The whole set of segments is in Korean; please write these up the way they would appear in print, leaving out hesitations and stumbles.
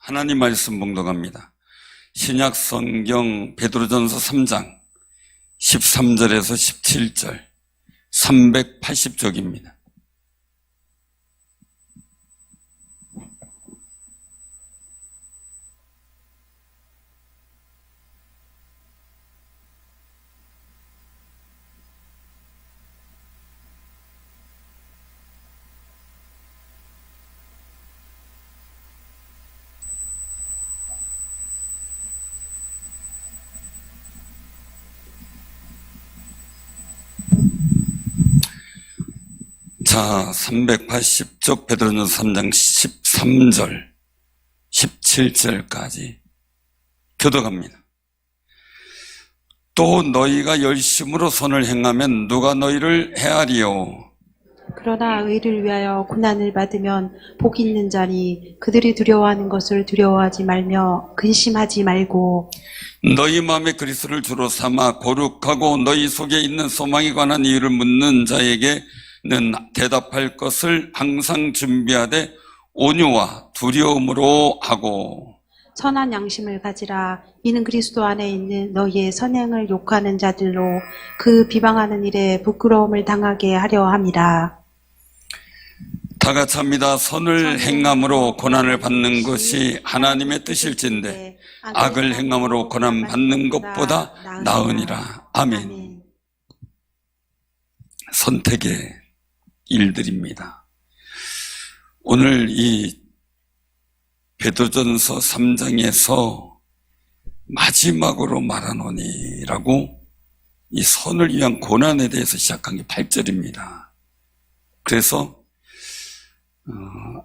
하나님 말씀 봉독합니다. 신약 성경 베드로전서 3장 13절에서 17절 380쪽입니다. 자, 380쪽 베드로전서 3장 13절 17절까지 교독합니다. 또 너희가 열심으로 선을 행하면 누가 너희를 해하리요? 그러나 의를 위하여 고난을 받으면 복 있는 자니 그들이 두려워하는 것을 두려워하지 말며 근심하지 말고 너희 마음에 그리스도를 주로 삼아 거룩하고 너희 속에 있는 소망에 관한 이유를 묻는 자에게는 대답할 것을 항상 준비하되 온유와 두려움으로 하고 선한 양심을 가지라. 이는 그리스도 안에 있는 너희의 선행을 욕하는 자들로 그 비방하는 일에 부끄러움을 당하게 하려 함이라. 다 같이 합니다. 선을 행함으로 고난을 받는 것이 하나님의 뜻일진데 악을 행함으로 고난 받는 것보다 나으니라. 아멘. 선택의 일들입니다. 오늘 이 베드로전서 3장에서 마지막으로 말하노니라고 이 선을 위한 고난에 대해서 시작한 게 8절입니다. 그래서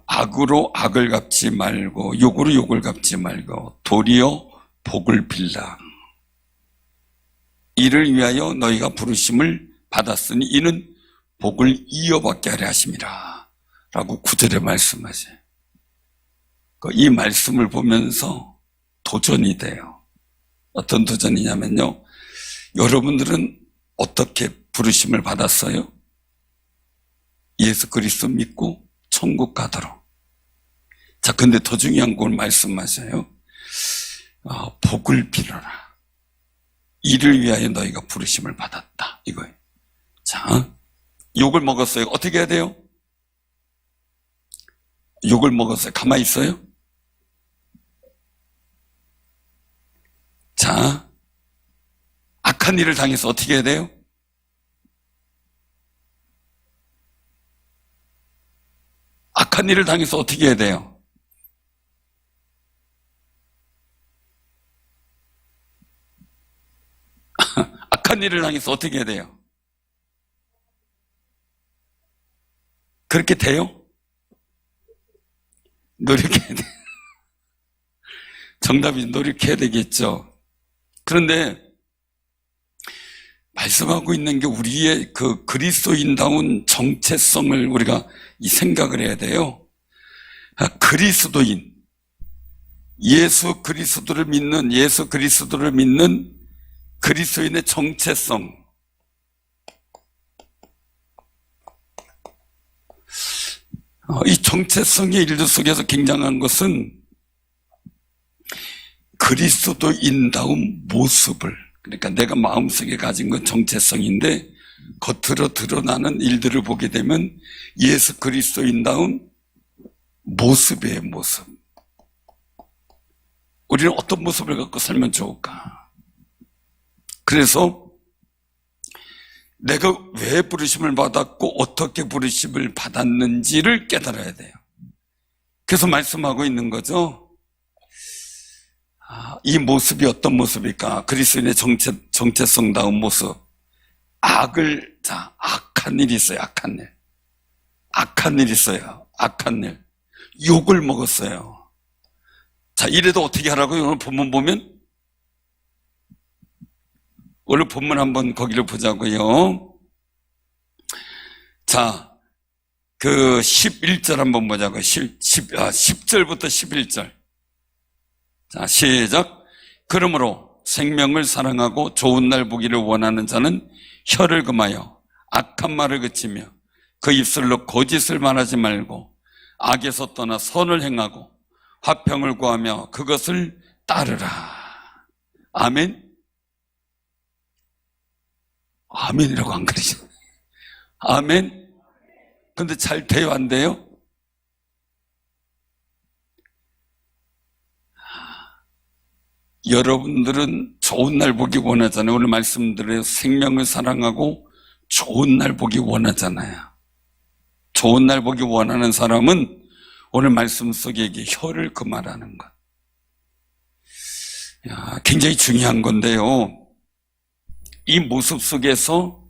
악으로 악을 갚지 말고 욕으로 욕을 갚지 말고 도리어 복을 빌라. 이를 위하여 너희가 부르심을 받았으니 이는 복을 이어받게 하려 하심이라 라고 9절에 말씀하세요. 이 말씀을 보면서 도전이 돼요. 어떤 도전이냐면요, 여러분들은 어떻게 부르심을 받았어요? 예수 그리스도 믿고 천국 가도록. 자, 근데 더 중요한 걸 말씀하셔요. 복을 빌어라. 이를 위하여 너희가 부르심을 받았다. 이거예요. 자, 욕을 먹었어요. 어떻게 해야 돼요? 욕을 먹었어요. 가만히 있어요? 자, 악한 일을 당해서 어떻게 해야 돼요? 악한 일을 당해서 어떻게 해야 돼요? 악한 일을 당해서 어떻게 해야 돼요? 그렇게 돼요? 노력해야 돼. 정답이 노력해야 되겠죠. 그런데 말씀하고 있는 게 우리의 그 그리스도인다운 정체성을 우리가 이 생각을 해야 돼요. 그리스도인, 예수 그리스도를 믿는 그리스도인의 정체성. 이 정체성의 일들 속에서 굉장한 것은 그리스도인다운 모습을, 그러니까 내가 마음속에 가진 건 정체성인데 겉으로 드러나는 일들을 보게 되면 예수 그리스도인다운 모습의 모습. 우리는 어떤 모습을 갖고 살면 좋을까? 그래서 내가 왜 부르심을 받았고 어떻게 부르심을 받았는지를 깨달아야 돼요. 그래서 말씀하고 있는 거죠. 이 모습이 어떤 모습일까? 그리스도인의 정체성다운 모습. 악한 일이 있어요. 악한 일 있어요. 악한 일. 욕을 먹었어요. 자, 이래도 어떻게 하라고요? 오늘 본문 보면? 오늘 본문 한번 거기를 보자고요. 자, 그 11절 한번 보자고요. 10절부터 11절. 자, 시작. 그러므로 생명을 사랑하고 좋은 날 보기를 원하는 자는 혀를 금하여 악한 말을 그치며 그 입술로 거짓을 말하지 말고 악에서 떠나 선을 행하고 화평을 구하며 그것을 따르라. 아멘? 아멘이라고 안 그러죠. 아멘? 근데 잘 돼요, 안 돼요? 여러분들은 좋은 날 보기 원하잖아요. 오늘 말씀드려요. 생명을 사랑하고 좋은 날 보기 원하잖아요. 좋은 날 보기 원하는 사람은 오늘 말씀 속에 이게 혀를 금하라는 것. 굉장히 중요한 건데요. 이 모습 속에서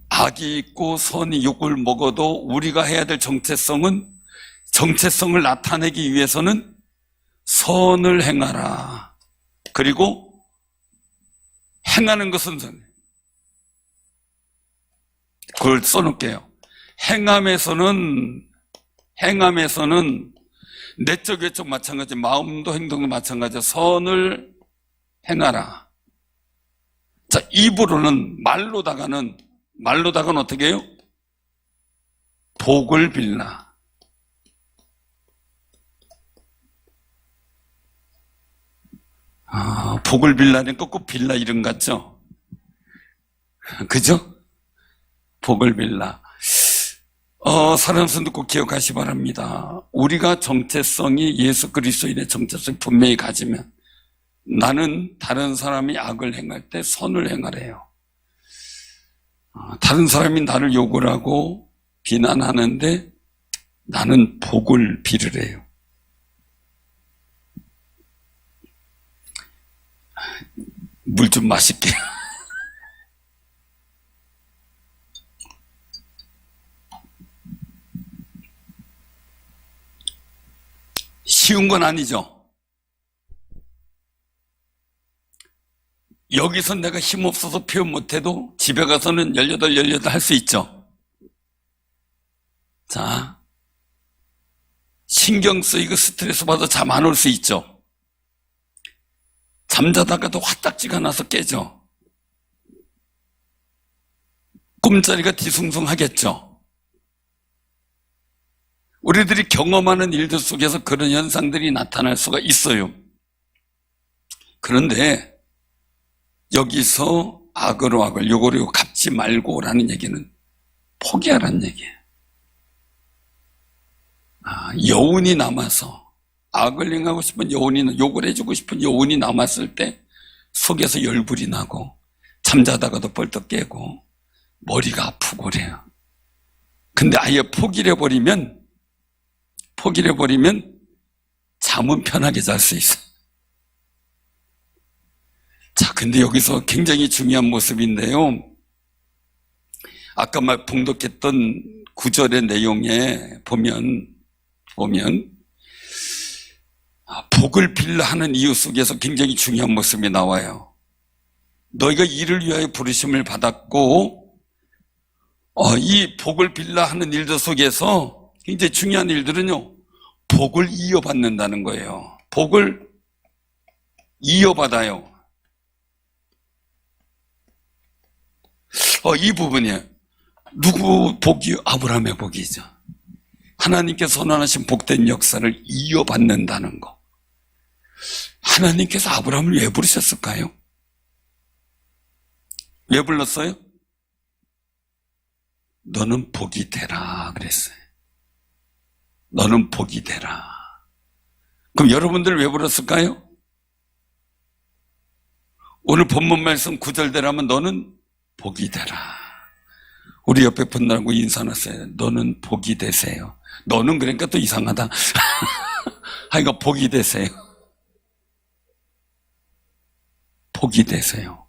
악이 있고 선이 욕을 먹어도 우리가 해야 될 정체성을 나타내기 위해서는 선을 행하라. 그리고 행하는 것은 선. 그걸 써놓을게요. 행함에서는 내적 외적 마찬가지, 마음도 행동도 마찬가지. 선을 행하라. 자, 입으로는 말로다가는 어떻게 해요? 복을 빌라. 복을 빌라니까 꼭 빌라 이름 같죠? 그죠? 복을 빌라. 사랑하는 성도 꼭 기억하시 바랍니다. 우리가 정체성이 예수 그리스도인의 정체성을 분명히 가지면 나는 다른 사람이 악을 행할 때 선을 행하래요. 다른 사람이 나를 욕을 하고 비난하는데 나는 복을 빌으래요. 물 좀 마실게요. 쉬운 건 아니죠. 여기서 내가 힘없어서 표현 못해도 집에 가서는 18 할 수 있죠. 자, 신경 쓰이고 스트레스 받아 잠 안 올 수 있죠. 잠자다가도 화딱지가 나서 깨죠. 꿈자리가 뒤숭숭하겠죠. 우리들이 경험하는 일들 속에서 그런 현상들이 나타날 수가 있어요. 그런데 여기서 악으로 악을, 요거를 갚지 말고라는 얘기는 포기하라는 얘기예요. 여운이 남아서 악을 행하고 싶은 여운이, 욕을 해주고 싶은 여운이 남았을 때 속에서 열불이 나고 잠자다가도 벌떡 깨고 머리가 아프고 그래요. 근데 아예 포기를 해버리면 잠은 편하게 잘 수 있어요. 자, 근데 여기서 굉장히 중요한 모습인데요. 아까 봉독했던 9절의 내용에 보면 복을 빌라 하는 이유 속에서 굉장히 중요한 모습이 나와요. 너희가 이를 위하여 부르심을 받았고 이 복을 빌라 하는 일들 속에서 굉장히 중요한 일들은요, 복을 이어받는다는 거예요. 복을 이어받아요. 이 부분이에요. 누구 복이? 아브라함의 복이죠. 하나님께서 선언하신 복된 역사를 이어받는다는 거. 하나님께서 아브라함을 왜 부르셨을까요? 왜 불렀어요? 너는 복이 되라 그랬어요. 너는 복이 되라. 그럼 여러분들 왜 불렀을까요? 오늘 본문 말씀 9절대라면 너는 복이 되라. 우리 옆에 분들하고 인사하세요. 너는 복이 되세요. 너는 그러니까 또 이상하다. 하여간 복이 되세요. 복이 되세요.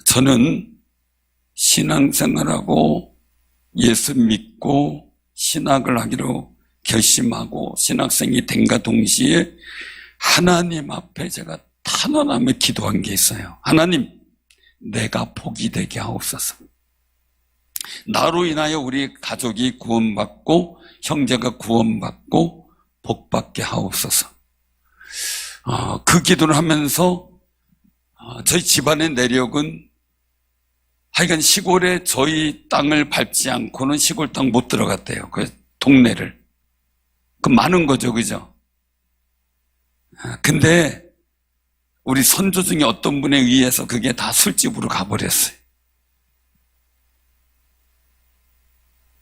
저는 신앙생활하고 예수 믿고 신학을 하기로 결심하고 신학생이 된과 동시에 하나님 앞에 제가 탄원하며 기도한 게 있어요. 하나님, 내가 복이 되게 하옵소서. 나로 인하여 우리 가족이 구원받고 형제가 구원받고 복받게 하옵소서. 그 기도를 하면서 저희 집안의 내력은 하여간 시골에 저희 땅을 밟지 않고는 시골 땅 못 들어갔대요. 그 동네를. 그 많은 거죠, 그죠? 근데 우리 선조 중에 어떤 분에 의해서 그게 다 술집으로 가버렸어요.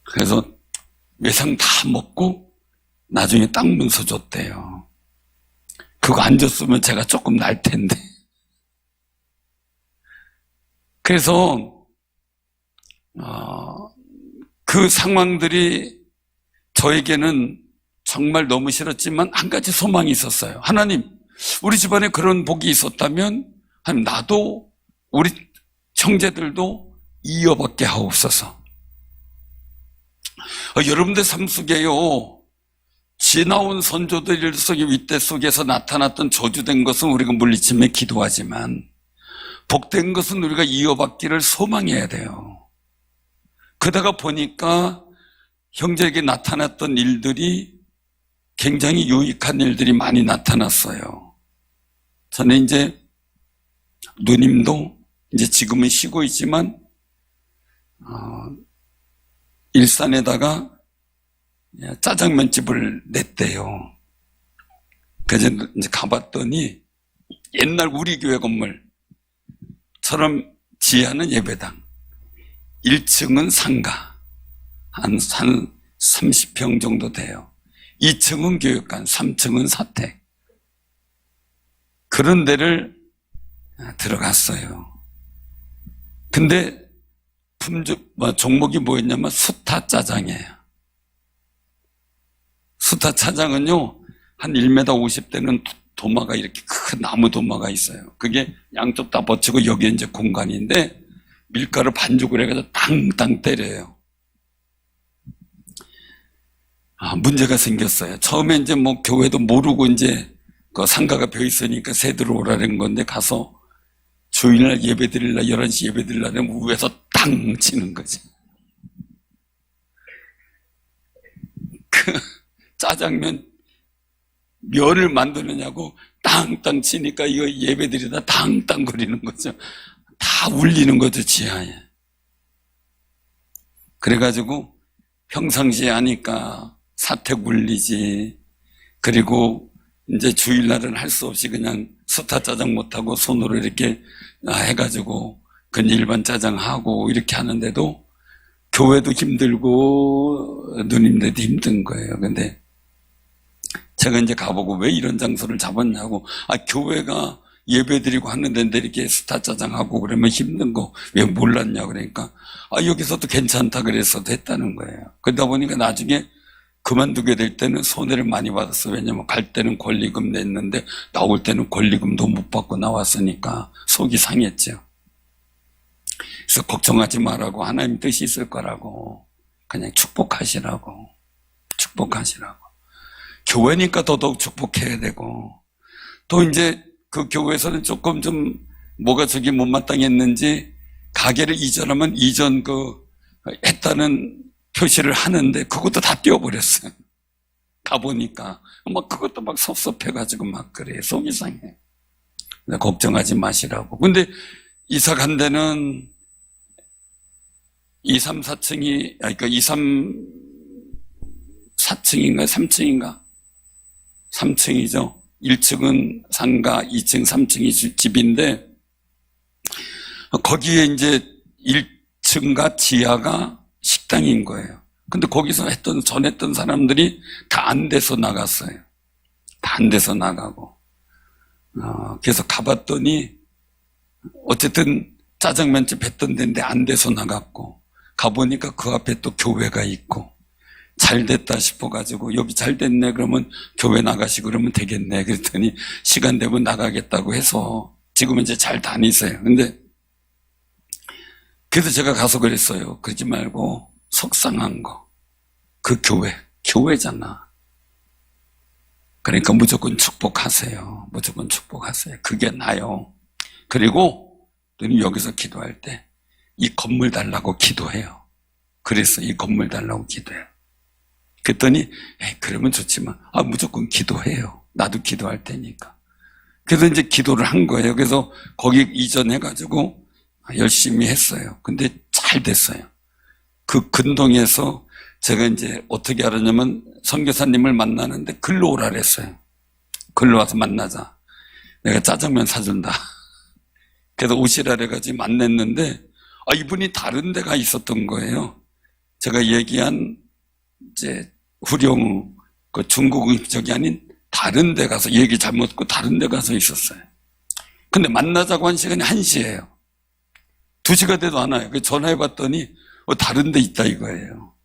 그래서 외상 다 먹고 나중에 땅 문서 줬대요. 그거 안 줬으면 제가 조금 날 텐데. 그래서 그 상황들이 저에게는 정말 너무 싫었지만 한 가지 소망이 있었어요. 하나님, 우리 집안에 그런 복이 있었다면 하나님, 나도 우리 형제들도 이어받게 하옵소서. 여러분들 삶 속에요, 지나온 선조들 속의 윗대 속에서 나타났던 저주된 것은 우리가 물리치며 기도하지만 복된 것은 우리가 이어받기를 소망해야 돼요. 그러다가 보니까 형제에게 나타났던 일들이 굉장히 유익한 일들이 많이 나타났어요. 저는 이제 누님도 이제 지금은 쉬고 있지만 일산에다가 짜장면집을 냈대요. 그래서 이제 가봤더니 옛날 우리 교회 건물처럼 지하는 예배당, 1층은 상가, 한 30평 정도 돼요. 2층은 교육관, 3층은 사택. 그런 데를 들어갔어요. 근데 종목이 뭐였냐면 수타 짜장이에요. 수타 짜장은요, 한 1m 50대는 도마가 이렇게 큰 나무 도마가 있어요. 그게 양쪽 다 버치고 여기에 이제 공간인데 밀가루 반죽을 해가지고 땅땅 때려요. 문제가 생겼어요. 처음에 이제 뭐 교회도 모르고 이제 그 상가가 벼 있으니까 새 들어오라는 건데 가서 주일날 예배 드릴날 11시 예배 드릴날에 위에서 땅 치는 거지. 그 짜장면 면을 만드느냐고 땅땅 치니까 이거 예배 드리다 땅땅 거리는 거죠. 다 울리는 거죠, 지하에. 그래가지고 평상시에 하니까 사택 울리지. 그리고 이제 주일날은 할 수 없이 그냥 수타 짜장 못하고 손으로 이렇게 해가지고 그냥 일반 짜장 하고 이렇게 하는데도 교회도 힘들고 누님들도 힘든 거예요. 근데 제가 이제 가보고 왜 이런 장소를 잡았냐고. 교회가 예배 드리고 하는데 이렇게 수타 짜장 하고 그러면 힘든 거 왜 몰랐냐 그러니까 여기서도 괜찮다 그래서 됐다는 거예요. 그러다 보니까 나중에 그만두게 될 때는 손해를 많이 받았어. 왜냐면 갈 때는 권리금 냈는데 나올 때는 권리금도 못 받고 나왔으니까 속이 상했죠. 그래서 걱정하지 말라고, 하나님 뜻이 있을 거라고, 그냥 축복하시라고. 교회니까 더더욱 축복해야 되고, 또 이제 그 교회에서는 조금 좀 뭐가 저기 못마땅했는지 가게를 이전하면 이전 했다는 표시를 하는데 그것도 다 떼어버렸어요. 가보니까 막 그것도 막 섭섭해가지고 막 그래. 속이 상해. 걱정하지 마시라고. 근데 이사 간 데는 2, 3, 4층이, 그러니까 2, 3, 4층인가 3층인가 3층이죠. 1층은 상가, 2층, 3층이 집인데 거기에 이제 1층과 지하가 식당인 거예요. 근데 거기서 전했던 사람들이 다 안 돼서 나갔어요. 다 안 돼서 나가고. 그래서 가봤더니 어쨌든 짜장면집 했던 데인데 안 돼서 나갔고, 가보니까 그 앞에 또 교회가 있고, 잘 됐다 싶어가지고 여기 잘 됐네 그러면 교회 나가시고 그러면 되겠네 그랬더니 시간 되면 나가겠다고 해서 지금은 이제 잘 다니세요. 근데 그래서 제가 가서 그랬어요. 그러지 말고 속상한 거, 그 교회잖아. 그러니까 무조건 축복하세요. 무조건 축복하세요. 그게 나요. 그리고 너는 여기서 기도할 때 이 건물 달라고 기도해요. 그래서 이 건물 달라고 기도해요. 그랬더니 그러면 좋지만 무조건 기도해요. 나도 기도할 테니까. 그래서 이제 기도를 한 거예요. 그래서 거기 이전해가지고 열심히 했어요. 근데 잘 됐어요. 그 근동에서 제가 이제 어떻게 알았냐면 선교사님을 만나는데 글로 오라 그랬어요. 글로 와서 만나자. 내가 짜장면 사준다. 그래서 오시라 그래가지고 만났는데, 이분이 다른 데가 있었던 거예요. 제가 얘기한, 후령, 중국 음식이 아닌 다른 데 가서, 얘기 잘못 듣고 다른 데 가서 있었어요. 근데 만나자고 한 시간이 1시예요. 2시가 돼도 안 와요. 전화해 봤더니, 다른 데 있다 이거예요.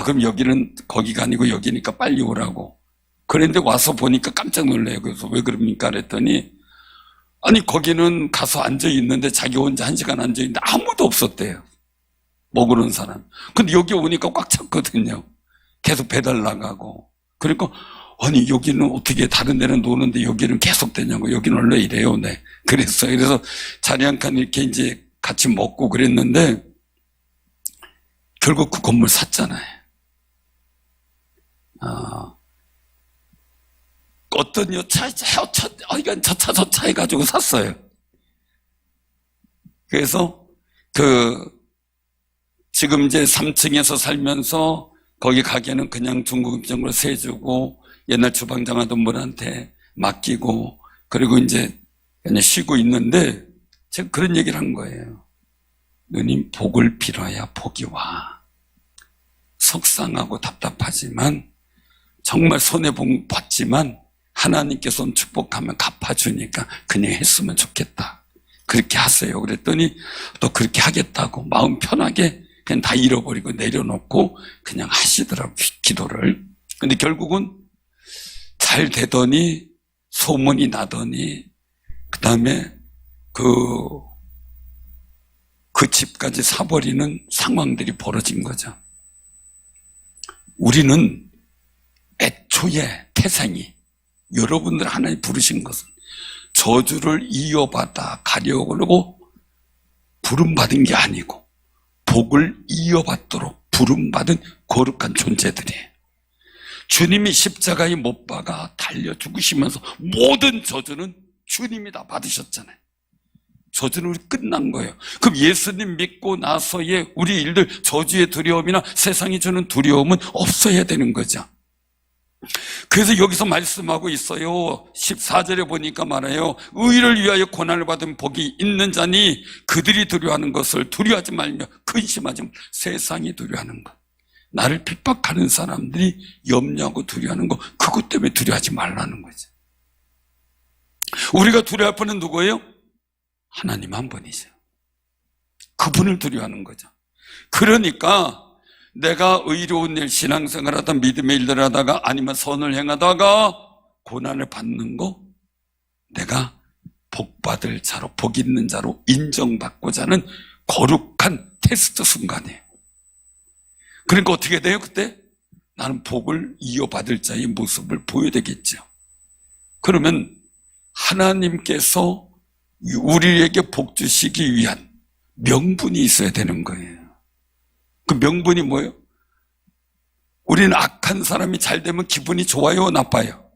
그럼 여기는 거기가 아니고 여기니까 빨리 오라고. 그런데 와서 보니까 깜짝 놀래요. 그래서 왜 그럽니까? 그랬더니, 거기는 가서 앉아있는데 자기 혼자 1시간 앉아있는데 아무도 없었대요. 먹으러 온 사람. 근데 여기 오니까 꽉 찼거든요. 계속 배달 나가고. 그러니까, 여기는 어떻게 다른 데는 노는데 여기는 계속 되냐고. 여기는 원래 이래요. 네. 그랬어요. 그래서 자리 한 칸 이렇게 이제 같이 먹고 그랬는데, 결국 그 건물 샀잖아요. 어떤 여차, 이건 저 차 해가지고 샀어요. 그래서, 지금 이제 3층에서 살면서 거기 가게는 그냥 중국 음식으로 세주고, 옛날 주방장 하던 분한테 맡기고, 그리고 이제 그냥 쉬고 있는데, 제가 그런 얘기를 한 거예요. 누님, 복을 빌어야 복이 와. 속상하고 답답하지만, 정말 손해본 받지만, 하나님께서 축복하면 갚아주니까 그냥 했으면 좋겠다. 그렇게 하세요. 그랬더니 또 그렇게 하겠다고 마음 편하게 그냥 다 잃어버리고 내려놓고 그냥 하시더라고요. 기도를. 근데 결국은 잘 되더니 소문이 나더니 그 다음에 그 집까지 사버리는 상황들이 벌어진 거죠. 우리는 애초에 태생이 여러분들 하나님 부르신 것은 저주를 이어받아 가려고 부름받은 게 아니고 복을 이어받도록 부름받은 거룩한 존재들이에요. 주님이 십자가에 못 박아 달려 죽으시면서 모든 저주는 주님이 다 받으셨잖아요. 저주는 우리 끝난 거예요. 그럼 예수님 믿고 나서의 우리 일들 저주의 두려움이나 세상이 주는 두려움은 없어야 되는 거죠. 그래서 여기서 말씀하고 있어요. 14절에 보니까 말해요. 의를 위하여 고난을 받은 복이 있는 자니 그들이 두려워하는 것을 두려워하지 말며 근심하지 말며 세상이 두려워하는 것. 나를 핍박하는 사람들이 염려하고 두려워하는 것, 그것 때문에 두려워하지 말라는 거죠. 우리가 두려워할 분은 누구예요? 하나님 한 분이죠. 그분을 두려워하는 거죠. 그러니까 내가 의로운 일, 신앙생활 하다 믿음의 일들 하다가 아니면 선을 행하다가 고난을 받는 거 내가 복받을 자로, 복 있는 자로 인정받고자 하는 거룩한 테스트 순간이에요. 그러니까 어떻게 돼요 그때? 나는 복을 이어받을 자의 모습을 보여야 되겠죠. 그러면 하나님께서 우리에게 복 주시기 위한 명분이 있어야 되는 거예요. 그 명분이 뭐예요? 우리는 악한 사람이 잘 되면 기분이 좋아요, 나빠요?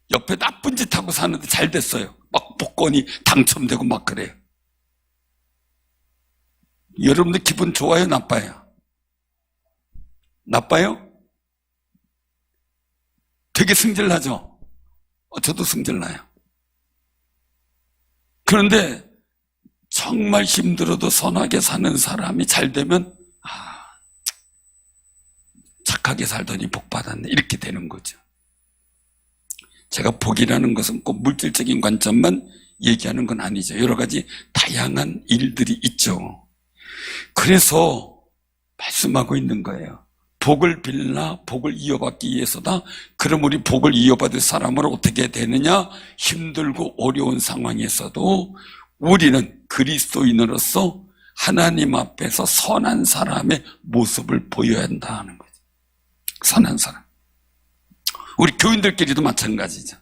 옆에 나쁜 짓 하고 사는데 잘 됐어요. 막 복권이 당첨되고 막 그래요. 여러분들 기분 좋아요, 나빠요? 나빠요? 되게 승질나죠? 저도 승질나요. 그런데 정말 힘들어도 선하게 사는 사람이 잘 되면 착하게 살더니 복 받았네 이렇게 되는 거죠. 제가 복이라는 것은 꼭 물질적인 관점만 얘기하는 건 아니죠. 여러 가지 다양한 일들이 있죠. 그래서 말씀하고 있는 거예요. 복을 빌라 복을 이어받기 위해서다. 그럼 우리 복을 이어받을 사람으로 어떻게 되느냐? 힘들고 어려운 상황에서도 우리는 그리스도인으로서 하나님 앞에서 선한 사람의 모습을 보여야 한다는 거죠. 선한 사람. 우리 교인들끼리도 마찬가지죠.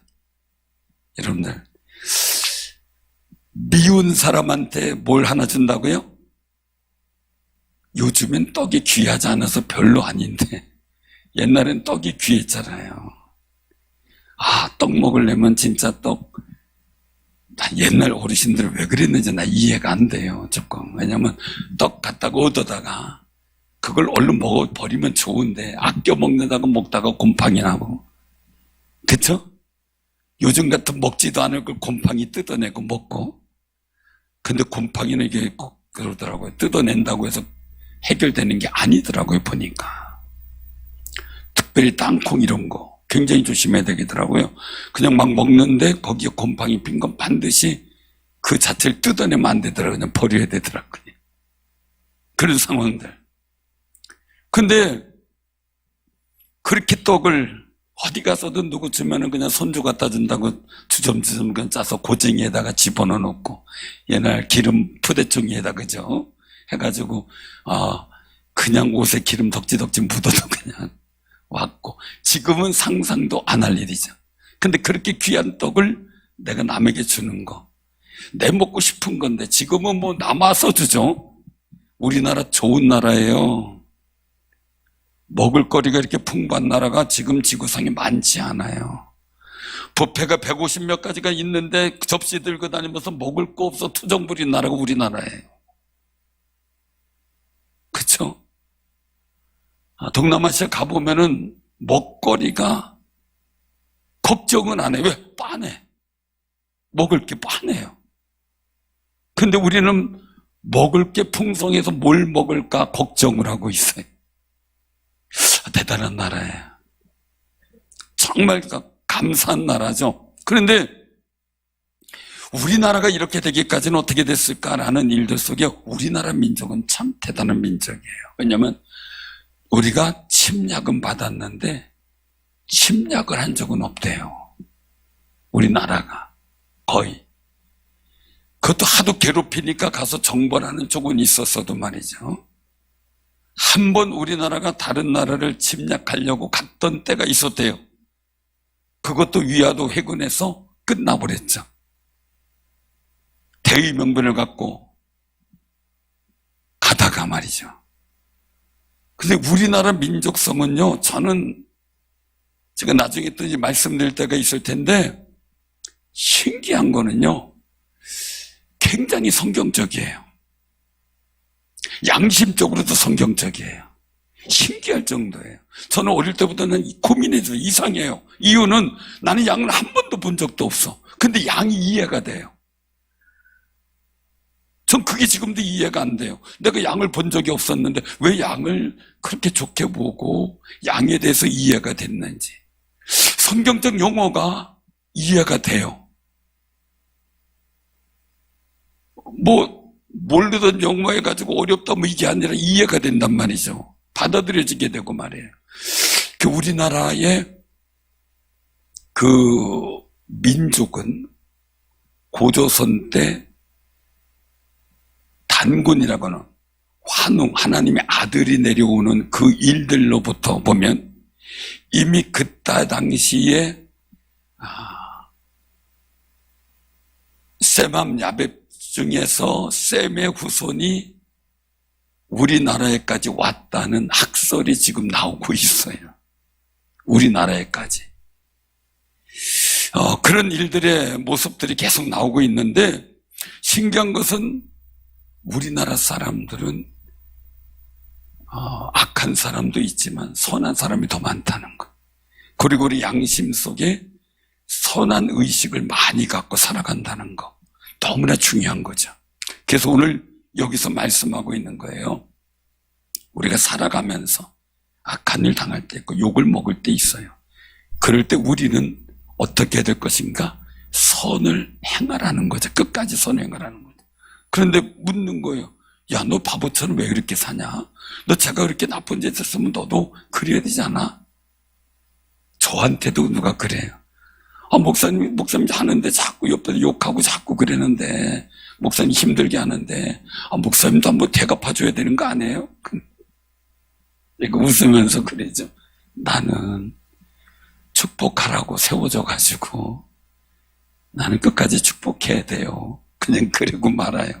여러분들 미운 사람한테 뭘 하나 준다고요? 요즘엔 떡이 귀하지 않아서 별로 아닌데 옛날엔 떡이 귀했잖아요. 떡 먹으려면 진짜 떡 옛날 어르신들 왜 그랬는지 나 이해가 안 돼요. 조금. 왜냐면 떡 갖다가 얻어다가 그걸 얼른 먹어버리면 좋은데 아껴 먹는다고 먹다가 곰팡이 나고 그쵸? 요즘 같은 먹지도 않을 걸 곰팡이 뜯어내고 먹고. 근데 곰팡이는 이게 꼭 그러더라고요. 뜯어낸다고 해서 해결되는 게 아니더라고요, 보니까. 특별히 땅콩 이런 거 굉장히 조심해야 되겠더라고요. 그냥 막 먹는데 거기에 곰팡이 핀 건 반드시 그 자체를 뜯어내면 안 되더라고요. 그냥 버려야 되더라고요. 그런 상황들. 근데 그렇게 떡을 어디 가서든 누구 주면은 그냥 손주 갖다 준다고 주섬주섬 그냥 짜서 고쟁이에다가 집어넣어 놓고, 옛날 기름 푸대종이에다, 그죠? 해가지고, 그냥 옷에 기름 덕지덕지 묻어도 그냥 왔고, 지금은 상상도 안 할 일이죠. 근데 그렇게 귀한 떡을 내가 남에게 주는 거, 내 먹고 싶은 건데, 지금은 뭐 남아서 주죠? 우리나라 좋은 나라예요. 먹을거리가 이렇게 풍부한 나라가 지금 지구상에 많지 않아요. 뷔페가 150몇 가지가 있는데 접시 들고 다니면서 먹을 거 없어 투정 부린 나라가 우리나라예요. 그쵸? 동남아시아 가보면은 먹거리가 걱정은 안 해요. 왜? 빤해. 먹을 게 빤해요. 근데 우리는 먹을 게 풍성해서 뭘 먹을까 걱정을 하고 있어요. 대단한 나라예요. 정말 감사한 나라죠. 그런데 우리나라가 이렇게 되기까지는 어떻게 됐을까라는 일들 속에 우리나라 민족은 참 대단한 민족이에요. 왜냐하면 우리가 침략은 받았는데 침략을 한 적은 없대요. 우리나라가 거의. 그것도 하도 괴롭히니까 가서 정벌하는 쪽은 있었어도 말이죠. 한 번 우리나라가 다른 나라를 침략하려고 갔던 때가 있었대요. 그것도 위화도 해군에서 끝나버렸죠. 대의명분을 갖고 가다가 말이죠. 근데 우리나라 민족성은요, 저는 제가 나중에 또 이제 말씀드릴 때가 있을 텐데, 신기한 거는요, 굉장히 성경적이에요. 양심적으로도 성경적이에요. 신기할 정도예요. 저는 어릴 때부터는 고민해서 이상해요. 이유는 나는 양을 한 번도 본 적도 없어. 근데 양이 이해가 돼요. 전 그게 지금도 이해가 안 돼요. 내가 양을 본 적이 없었는데 왜 양을 그렇게 좋게 보고 양에 대해서 이해가 됐는지. 성경적 용어가 이해가 돼요. 모르던 영어 해가지고 어렵다 이게 아니라 이해가 된단 말이죠. 받아들여지게 되고 말이에요. 우리나라의 그 민족은 고조선 때 단군이라고 하는 환웅, 하나님의 아들이 내려오는 그 일들로부터 보면 이미 그때 당시에 셈함 야벳 중에서 셈의 후손이 우리나라에까지 왔다는 학설이 지금 나오고 있어요. 우리나라에까지. 그런 일들의 모습들이 계속 나오고 있는데, 신기한 것은 우리나라 사람들은 악한 사람도 있지만 선한 사람이 더 많다는 것. 그리고 우리 양심 속에 선한 의식을 많이 갖고 살아간다는 것. 너무나 중요한 거죠. 그래서 오늘 여기서 말씀하고 있는 거예요. 우리가 살아가면서 악한 일 당할 때 있고 욕을 먹을 때 있어요. 그럴 때 우리는 어떻게 될 것인가? 선을 행하라는 거죠. 끝까지 선을 행하라는 거죠. 그런데 묻는 거예요. 야, 너 바보처럼 왜 그렇게 사냐? 너 제가 그렇게 나쁜 짓 했으면 너도 그래야 되지 않아? 저한테도 누가 그래요. 목사님 하는데 자꾸 옆에서 욕하고 자꾸 그러는데, 목사님 힘들게 하는데, 목사님도 한번 대갚아줘야 되는 거 아니에요? 그러니까 웃으면서 그러죠. 나는 축복하라고 세워져가지고, 나는 끝까지 축복해야 돼요. 그냥 그러고 말아요.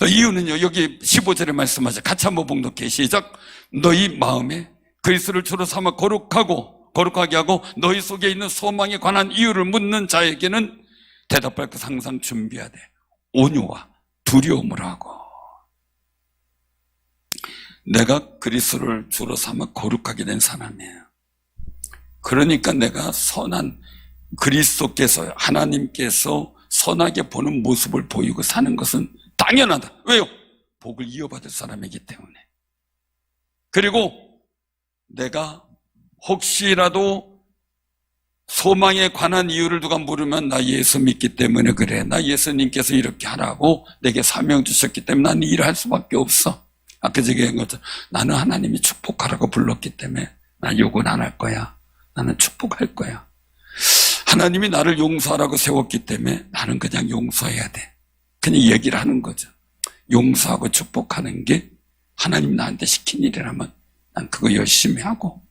이유는요, 여기 15절에 말씀하죠. 같이 한번 봉독해. 시작. 너희 마음에 그리스도를 주로 삼아 거룩하게 하고 너희 속에 있는 소망에 관한 이유를 묻는 자에게는 대답할 것 항상 준비하되 온유와 두려움을 하고. 내가 그리스도를 주로 삼아 거룩하게 된 사람이에요. 그러니까 내가 선한 그리스도께서, 하나님께서 선하게 보는 모습을 보이고 사는 것은 당연하다. 왜요? 복을 이어받을 사람이기 때문에. 그리고 내가 혹시라도 소망에 관한 이유를 누가 물으면 나 예수 믿기 때문에 그래. 나 예수님께서 이렇게 하라고 내게 사명 주셨기 때문에 나는 일을 할 수밖에 없어. 아까 얘기한 것처럼 나는 하나님이 축복하라고 불렀기 때문에 나 욕은 안 할 거야. 나는 축복할 거야. 하나님이 나를 용서하라고 세웠기 때문에 나는 그냥 용서해야 돼. 그냥 얘기를 하는 거죠. 용서하고 축복하는 게 하나님 나한테 시킨 일이라면 난 그거 열심히 하고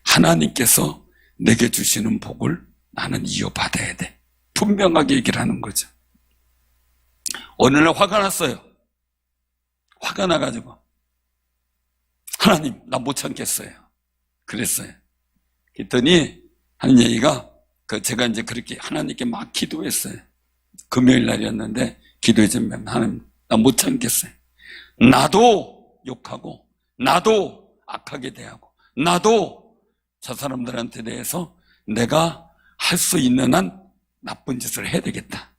하나님께서 내게 주시는 복을 나는 이어받아야 돼. 분명하게 얘기를 하는 거죠. 어느 날 화가 났어요. 화가 나가지고 하나님 나 못 참겠어요. 그랬어요. 그랬더니 하는 얘기가 제가 이제 그렇게 하나님께 막 기도했어요. 금요일 날이었는데 기도해주면 하나님 나 못 참겠어요. 나도 욕하고 나도 악하게 대하고 나도 저 사람들한테 대해서 내가 할 수 있는 한 나쁜 짓을 해야 되겠다.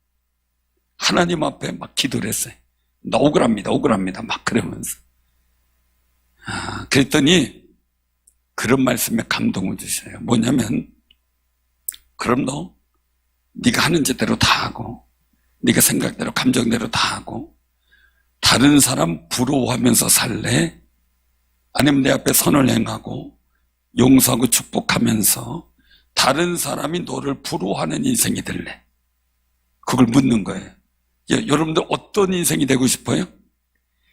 하나님 앞에 막 기도를 했어요. 나 억울합니다 막 그러면서. 그랬더니 그런 말씀에 감동을 주셔요. 뭐냐면 그럼 너 네가 하는 짓대로 다 하고 네가 생각대로 감정대로 다 하고 다른 사람 부러워하면서 살래? 아니면 내 앞에 선을 행하고 용서하고 축복하면서 다른 사람이 너를 부러워하는 인생이 될래? 그걸 묻는 거예요. 여러분들 어떤 인생이 되고 싶어요?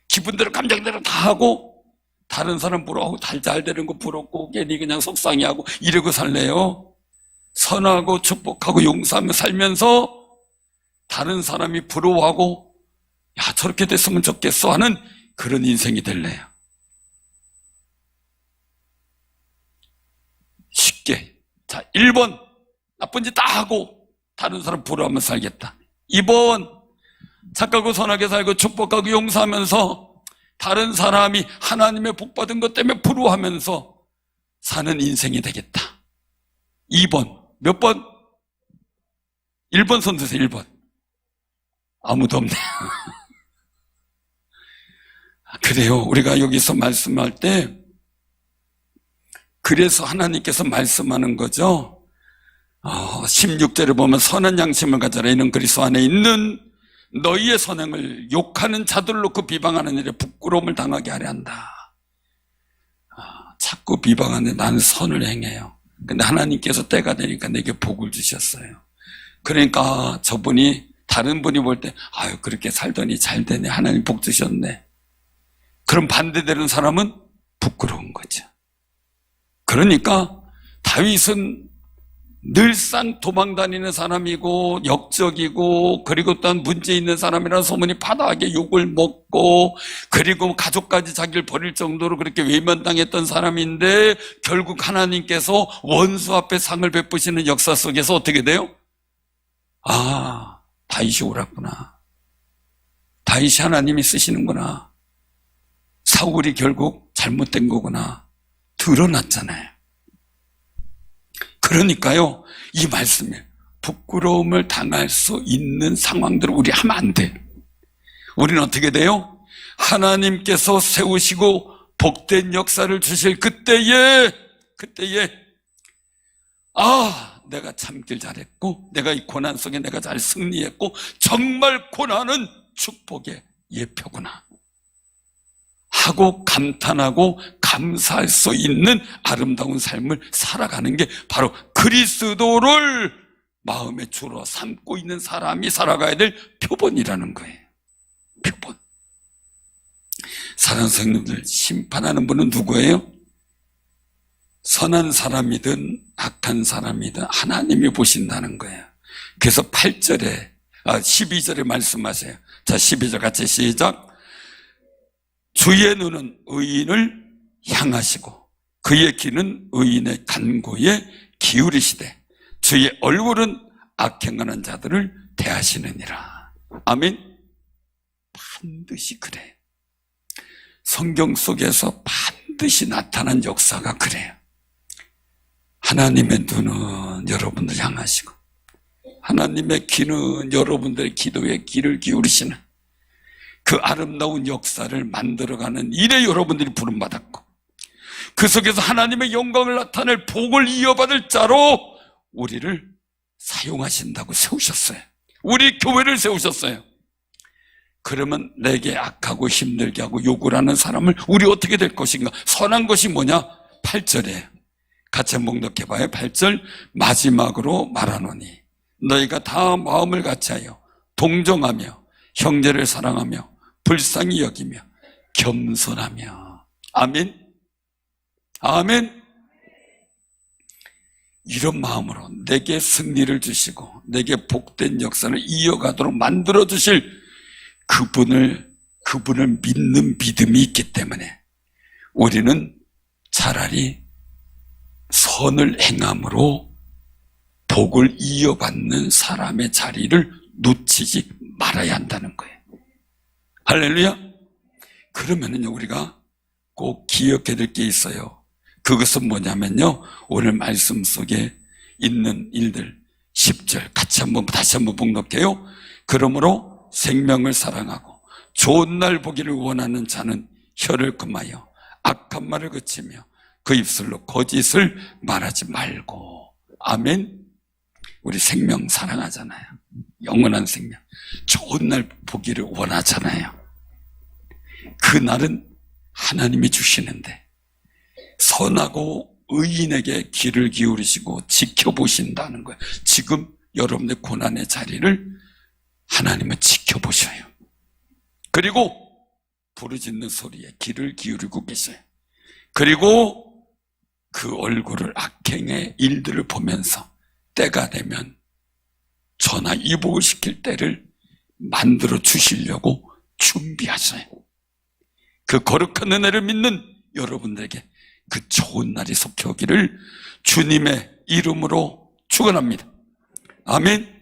기분대로 감정대로 다 하고 다른 사람 부러워하고 잘 되는 거 부럽고 괜히 그냥 속상해하고 이러고 살래요? 선하고 축복하고 용서하며 살면서 다른 사람이 부러워하고 야 저렇게 됐으면 좋겠어 하는 그런 인생이 될래요? 쉽게. 자, 1번 나쁜 짓 다 하고 다른 사람 부러워하며 살겠다. 2번 착하고 선하게 살고 축복하고 용서하면서 다른 사람이 하나님의 복 받은 것 때문에 부러워하면서 사는 인생이 되겠다. 2번 몇 번? 1번 손 드세요. 1번. 아무도 없네요. 그래요. 우리가 여기서 말씀할 때 그래서 하나님께서 말씀하는 거죠. 16절에 보면 선한 양심을 가져라. 이는 그리스도 안에 있는 너희의 선행을 욕하는 자들로 그 비방하는 일에 부끄러움을 당하게 하려 한다. 자꾸 비방하는데 나는 선을 행해요. 근데 하나님께서 때가 되니까 내게 복을 주셨어요. 그러니까 저분이 다른 분이 볼 때 아유 그렇게 살더니 잘 되네. 하나님 복 주셨네. 그럼 반대되는 사람은 부끄러운 거죠. 그러니까 다윗은 늘상 도망다니는 사람이고 역적이고 그리고 또한 문제 있는 사람이라는 소문이 파다하게 욕을 먹고 그리고 가족까지 자기를 버릴 정도로 그렇게 외면당했던 사람인데 결국 하나님께서 원수 앞에 상을 베푸시는 역사 속에서 어떻게 돼요? 다윗이 옳았구나. 다윗이 하나님이 쓰시는구나. 사울이 결국 잘못된 거구나. 드러났잖아요. 그러니까요, 이 말씀에 부끄러움을 당할 수 있는 상황들을 우리 하면 안 돼. 우리는 어떻게 돼요? 하나님께서 세우시고 복된 역사를 주실 그때에 내가 참길 잘했고 내가 이 고난 속에 내가 잘 승리했고 정말 고난은 축복의 예표구나 하고 감탄하고 감사할 수 있는 아름다운 삶을 살아가는 게 바로 그리스도를 마음의 주로 삼고 있는 사람이 살아가야 될 표본이라는 거예요. 표본. 사랑하는 성도들, 심판하는 분은 누구예요? 선한 사람이든 악한 사람이든 하나님이 보신다는 거예요. 그래서 12절에 말씀하세요. 자, 12절 같이 시작. 주의 눈은 의인을 향하시고 그의 귀는 의인의 간구에 기울이시되 주의 얼굴은 악행하는 자들을 대하시느니라. 아멘. 반드시 그래. 성경 속에서 반드시 나타난 역사가 그래요. 하나님의 눈은 여러분들 향하시고 하나님의 귀는 여러분들의 기도에 귀를 기울이시는 그 아름다운 역사를 만들어가는 일에 여러분들이 부름받았고 그 속에서 하나님의 영광을 나타낼 복을 이어받을 자로 우리를 사용하신다고 세우셨어요. 우리 교회를 세우셨어요. 그러면 내게 악하고 힘들게 하고 욕을 하는 사람을 우리 어떻게 될 것인가? 선한 것이 뭐냐? 8절에 같이 한번 묵독해봐요. 8절 마지막으로 말하노니 너희가 다 마음을 같이하여 동정하며 형제를 사랑하며 불쌍히 여기며 겸손하며 아멘. 아멘. 이런 마음으로 내게 승리를 주시고 내게 복된 역사를 이어가도록 만들어 주실 그분을 믿는 믿음이 있기 때문에 우리는 차라리 선을 행함으로 복을 이어받는 사람의 자리를 놓치지 말아야 한다는 거예요. 할렐루야. 그러면은요 우리가 꼭 기억해야 될 게 있어요. 그것은 뭐냐면요 오늘 말씀 속에 있는 일들 10절 같이 다시 한번 봉독해요. 그러므로 생명을 사랑하고 좋은 날 보기를 원하는 자는 혀를 금하여 악한 말을 그치며 그 입술로 거짓을 말하지 말고 아멘. 우리 생명 사랑하잖아요. 영원한 생명 좋은 날 보기를 원하잖아요. 그 날은 하나님이 주시는데 선하고 의인에게 귀를 기울이시고 지켜보신다는 거예요. 지금 여러분의 고난의 자리를 하나님은 지켜보셔요. 그리고 부르짖는 소리에 귀를 기울이고 계셔요. 그리고 그 얼굴을 악행의 일들을 보면서 때가 되면 전하 이복을 시킬 때를 만들어 주시려고 준비하셔요. 그 거룩한 은혜를 믿는 여러분들에게 그 좋은 날이 속해 오기를 주님의 이름으로 축원합니다. 아멘.